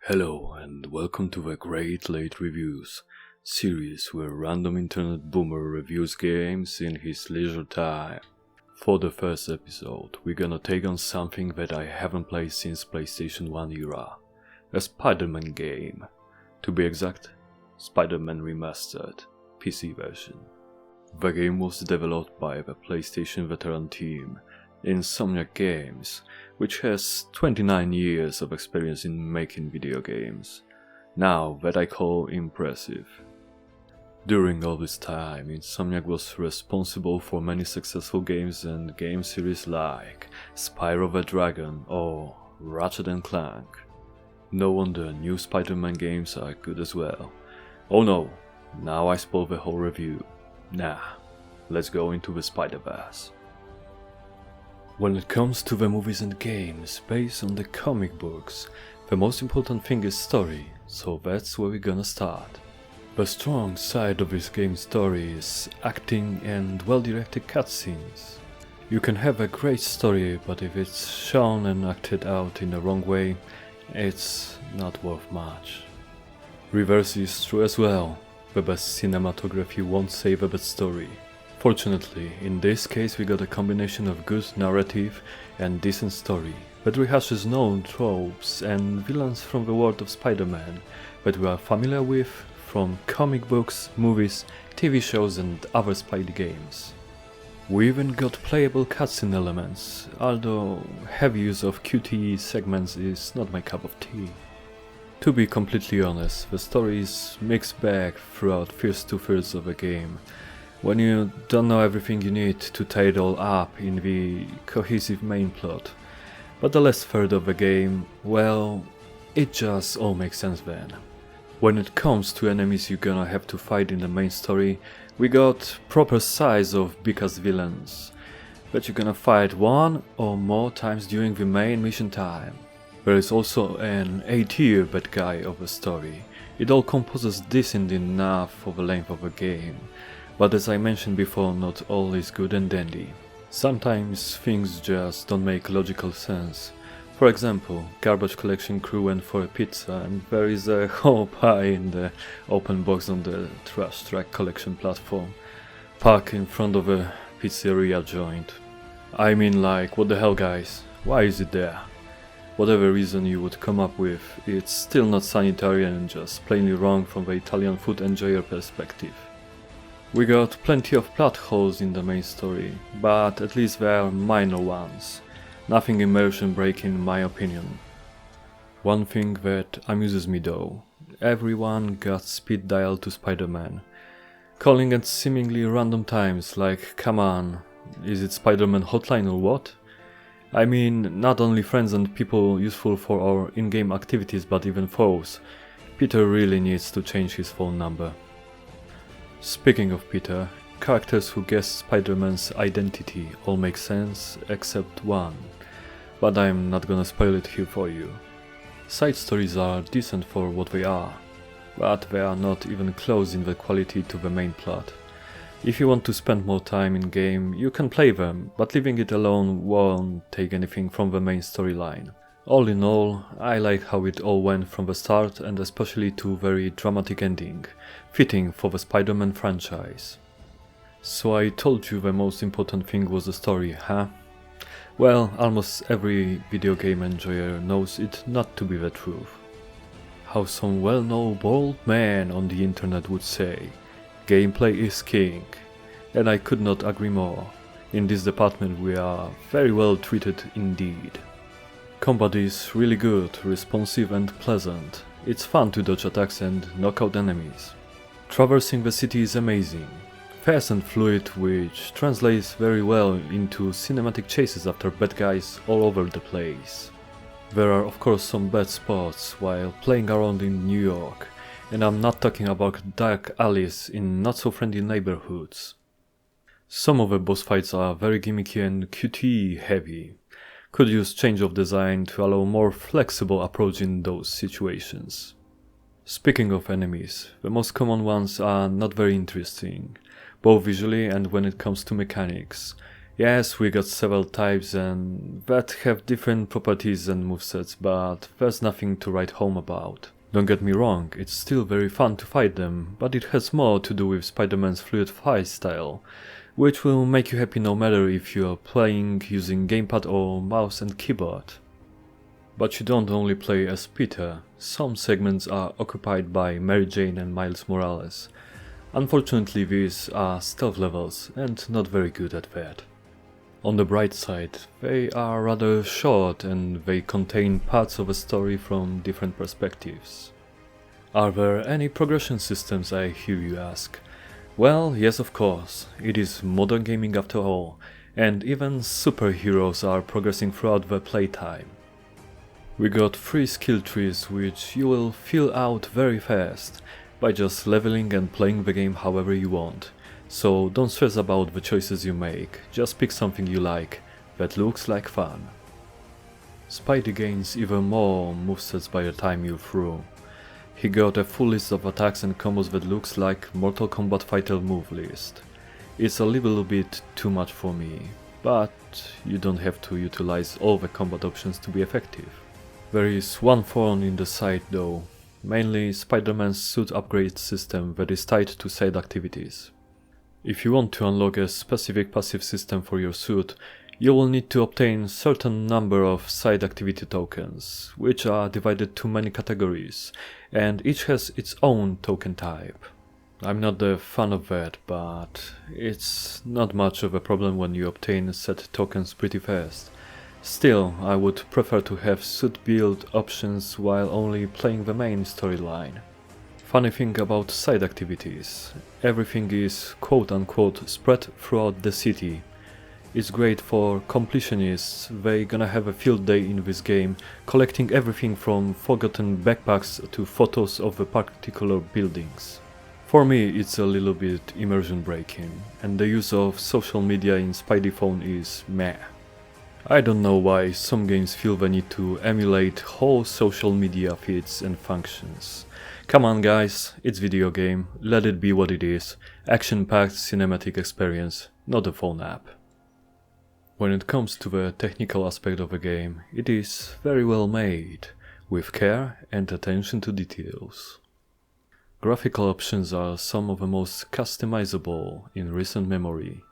Hello and welcome to the Great Late Reviews series where random internet boomer reviews games in his leisure time. For the first episode, we're gonna take on something that I haven't played since PlayStation 1 era. A Spider-Man game. To be exact, Spider-Man Remastered, PC version. The game was developed by the PlayStation veteran team, Insomniac Games, which has 29 years of experience in making video games. Now that I call impressive. During all this time, Insomniac was responsible for many successful games and game series like Spyro the Dragon or Ratchet & Clank. No wonder new Spider-Man games are good as well. Oh no, now I spoil the whole review. Nah, let's go into the Spider-Verse. When it comes to the movies and games based on the comic books, the most important thing is story, so that's where we're gonna start. The strong side of this game's story is acting and well-directed cutscenes. You can have a great story, but if it's shown and acted out in the wrong way, it's not worth much. Reverse is true as well. The best cinematography won't save a bad story. Fortunately, in this case we got a combination of good narrative and decent story that rehashes known tropes and villains from the world of Spider-Man that we are familiar with from comic books, movies, TV shows and other Spidey games. We even got playable cutscene elements, although heavy use of QTE segments is not my cup of tea. To be completely honest, the story is mixed bag throughout first 2/3 of the game, when you don't know everything you need to tie it all up in the cohesive main plot. But the last third of the game, well, it just all makes sense then. When it comes to enemies you're gonna have to fight in the main story, we got proper size of big-ass villains that you're gonna fight one or more times during the main mission time. There is also an A-tier bad guy of the story. It all composes decent enough for the length of the game. But as I mentioned before, not all is good and dandy. Sometimes things just don't make logical sense. For example, garbage collection crew went for a pizza and there is a whole pie in the open box on the trash track collection platform, parked in front of a pizzeria joint. I mean, like, what the hell guys, why is it there? Whatever reason you would come up with, it's still not sanitary and just plainly wrong from the Italian food enjoyer perspective. We got plenty of plot holes in the main story, but at least they are minor ones. Nothing immersion breaking in my opinion. One thing that amuses me though, everyone got speed dial to Spider-Man. Calling at seemingly random times, like come on, is it Spider-Man hotline or what? I mean, not only friends and people useful for our in-game activities but even foes. Peter really needs to change his phone number. Speaking of Peter, characters who guess Spider-Man's identity all make sense except one, but I'm not gonna spoil it here for you. Side stories are decent for what they are, but they are not even close in the quality to the main plot. If you want to spend more time in game, you can play them, but leaving it alone won't take anything from the main storyline. All in all, I like how it all went from the start and especially to very dramatic ending, fitting for the Spider-Man franchise. So I told you the most important thing was the story, huh? Well, almost every video game enjoyer knows it not to be the truth. How some well-known bald man on the internet would say, gameplay is king. And I could not agree more. In this department we are very well treated indeed. Combat is really good, responsive and pleasant. It's fun to dodge attacks and knock out enemies. Traversing the city is amazing. Fast and fluid, which translates very well into cinematic chases after bad guys all over the place. There are of course some bad spots while playing around in New York, and I'm not talking about dark alleys in not so friendly neighborhoods. Some of the boss fights are very gimmicky and QTE heavy. Could use change of design to allow more flexible approach in those situations. Speaking of enemies, the most common ones are not very interesting, both visually and when it comes to mechanics. Yes, we got several types and that have different properties and movesets, but there's nothing to write home about. Don't get me wrong, it's still very fun to fight them, but it has more to do with Spider-Man's fluid fight style, which will make you happy no matter if you are playing using gamepad or mouse and keyboard. But you don't only play as Peter, some segments are occupied by Mary Jane and Miles Morales. Unfortunately, these are stealth levels and not very good at that. On the bright side, they are rather short and they contain parts of a story from different perspectives. Are there any progression systems, I hear you ask? Well, yes, of course, it is modern gaming after all, and even superheroes are progressing throughout their playtime. We got 3 skill trees which you will fill out very fast, by just leveling and playing the game however you want. So don't stress about the choices you make, just pick something you like, that looks like fun. Spidey gains even more movesets by the time you're through. He got a full list of attacks and combos that looks like Mortal Kombat Fighter move list. It's a little bit too much for me, but you don't have to utilize all the combat options to be effective. There is one thorn in the side though, mainly Spider-Man's suit upgrade system that is tied to side activities. If you want to unlock a specific passive system for your suit, you will need to obtain certain number of side activity tokens, which are divided to many categories, and each has its own token type. I'm not a fan of that, but it's not much of a problem when you obtain set tokens pretty fast. Still, I would prefer to have suit build options while only playing the main storyline. Funny thing about side activities, everything is quote-unquote spread throughout the city. It's great for completionists, they gonna have a field day in this game, collecting everything from forgotten backpacks to photos of the particular buildings. For me it's a little bit immersion breaking, and the use of social media in Spidey phone is meh. I don't know why some games feel the need to emulate whole social media feeds and functions. Come on guys, it's video game, let it be what it is, action-packed cinematic experience, not a phone app. When it comes to the technical aspect of a game, it is very well made, with care and attention to details. Graphical options are some of the most customizable in recent memory.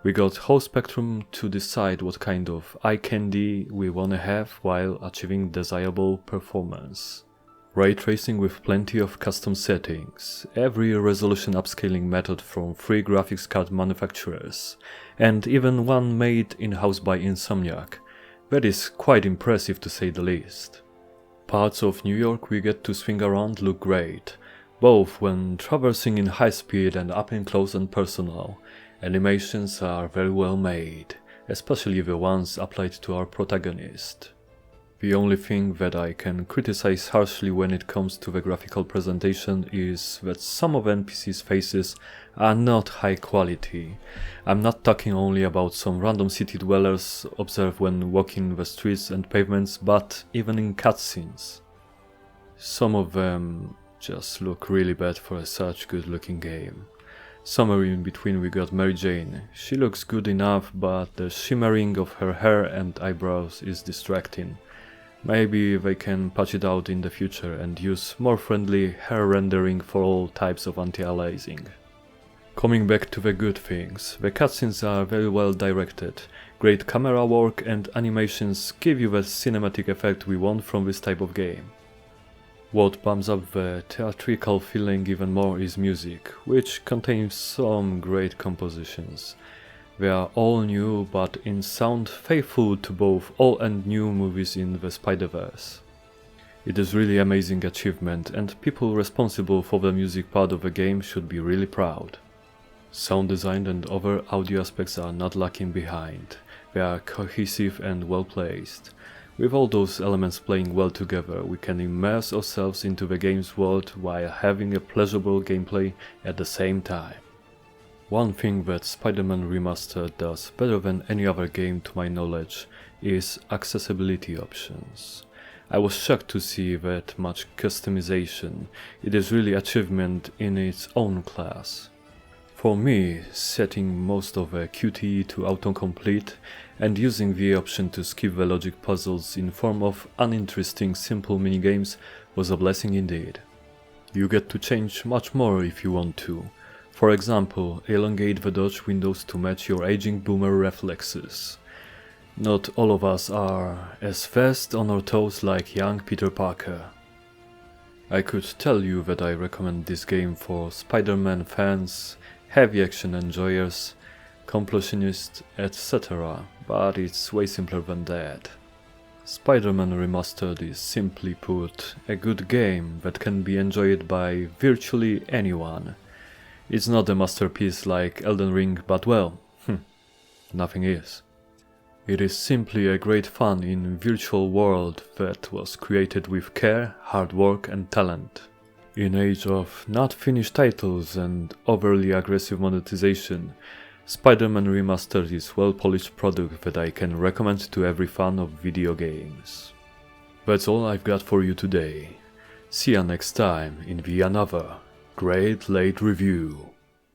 We got whole spectrum to decide what kind of eye candy we wanna have while achieving desirable performance. Ray tracing with plenty of custom settings, every resolution upscaling method from 3 graphics card manufacturers, and even one made in-house by Insomniac. That is quite impressive to say the least. Parts of New York we get to swing around look great, both when traversing in high speed and up and close and personal. Animations are very well made, especially the ones applied to our protagonist. The only thing that I can criticize harshly when it comes to the graphical presentation is that some of NPC's faces are not high quality. I'm not talking only about some random city dwellers observed when walking the streets and pavements, but even in cutscenes. Some of them just look really bad for such good looking game. Somewhere in between we got Mary Jane. She looks good enough, but the shimmering of her hair and eyebrows is distracting. Maybe they can patch it out in the future and use more friendly hair rendering for all types of anti-aliasing. Coming back to the good things, the cutscenes are very well directed, great camera work and animations give you the cinematic effect we want from this type of game. What bumps up the theatrical feeling even more is music, which contains some great compositions. They are all new, but in sound faithful to both old and new movies in the Spider-Verse. It is really amazing achievement, and people responsible for the music part of the game should be really proud. Sound design and other audio aspects are not lacking behind. They are cohesive and well placed. With all those elements playing well together, we can immerse ourselves into the game's world while having a pleasurable gameplay at the same time. One thing that Spider-Man Remastered does better than any other game to my knowledge is accessibility options. I was shocked to see that much customization. It is really achievement in its own class. For me, setting most of a QTE to autocomplete and using the option to skip the logic puzzles in form of uninteresting simple minigames was a blessing indeed. You get to change much more if you want to. For example, elongate the dodge windows to match your aging boomer reflexes. Not all of us are as fast on our toes like young Peter Parker. I could tell you that I recommend this game for Spider-Man fans, heavy action enjoyers, completionists, etc., but it's way simpler than that. Spider-Man Remastered is, simply put, a good game that can be enjoyed by virtually anyone. It's not a masterpiece like Elden Ring, but well, nothing is. It is simply a great fun in a virtual world that was created with care, hard work and talent. In age of not finished titles and overly aggressive monetization, Spider-Man Remastered is well-polished product that I can recommend to every fan of video games. That's all I've got for you today. See ya next time in the another Great Late Review.